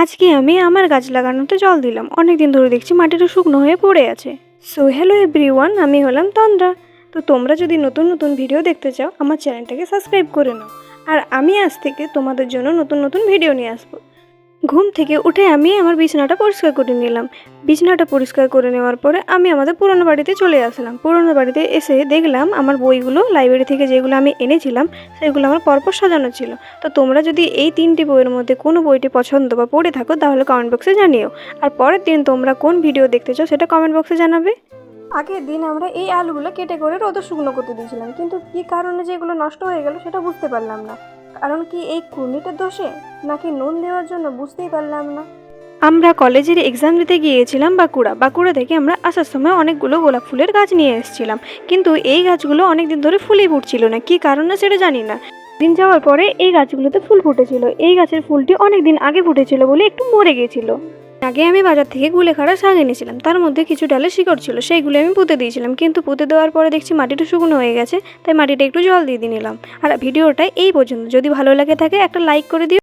আজকে আমি আমার গাছ লাগানোতে জল দিলাম। অনেক দিন ধরে দেখছি মাটিটা শুকনো হয়ে পড়ে আছে। সো হ্যালো এভরিওয়ান, আমি হলাম তন্দ্রা। তো তোমরা যদি নতুন নতুন ভিডিও দেখতে চাও আমার চ্যানেলটাকে সাবস্ক্রাইব করে নাও। আর আমি আজ থেকে তোমাদের জন্য নতুন নতুন ভিডিও নিয়ে আসবো। ঘুম থেকে উঠে আমি আমার বিছানাটা পরিষ্কার করে নিলাম। বিছানাটা পরিষ্কার করে নেওয়ার পরে আমি আমাদের পুরনো বাড়িতে চলে আসলাম। পুরনো বাড়িতে এসে দেখলাম আমার বইগুলো লাইব্রেরি থেকে যেগুলো আমি এনেছিলাম সেগুলো আমার পরপর সাজানো ছিল। তো তোমরা যদি এই 3টি বইয়ের মধ্যে কোনো বইটি পছন্দ বা পড়ে থাকো তাহলে কমেন্ট বক্সে জানিও। আর পরের দিন তোমরা কোন ভিডিও দেখতে চাও সেটা কমেন্ট বক্সে জানাবে। আগের দিন আমরা এই আলুগুলো কেটে করে রোদে শুকনো করতে দিয়েছিলাম, কিন্তু কী কারণে যে এগুলো নষ্ট হয়ে গেল সেটা বুঝতে পারলাম না। কারণ কি এই ঘূর্ণিটার দোষে নাকি নুন দেওয়ার জন্য বুঝতেই পারলাম না। আমরা কলেজের এক্সাম দিতে গিয়েছিলাম বাঁকুড়া থেকে আমরা আসার সময় অনেকগুলো গোলাপ ফুলের গাছ নিয়ে এসেছিলাম, কিন্তু এই গাছগুলো অনেক দিন ধরে ফুলই ফুটছিল না। কী কারণে সেটা জানি না। দিন যাওয়ার পরে এই গাছগুলোতে ফুল ফুটেছিল। এই গাছের ফুলটি অনেক দিন আগে ফুটেছিল বলে একটু মরে গিয়েছিল। আগে আমি বাজার থেকে কুলেখাড়া শাক এনেছিলাম, তার মধ্যে কিছু ডালে শিকড় ছিল, সেইগুলো আমি পুঁতে দিয়েছিলাম, কিন্তু পুঁতে দেওয়ার পরে দেখছি মাটিটা শুকনো হয়ে গেছে, তাই মাটিটা একটু জল দিয়ে নিলাম। আর ভিডিওটা এই পর্যন্ত। যদি ভালো লাগে থাকে একটা লাইক করে দিও।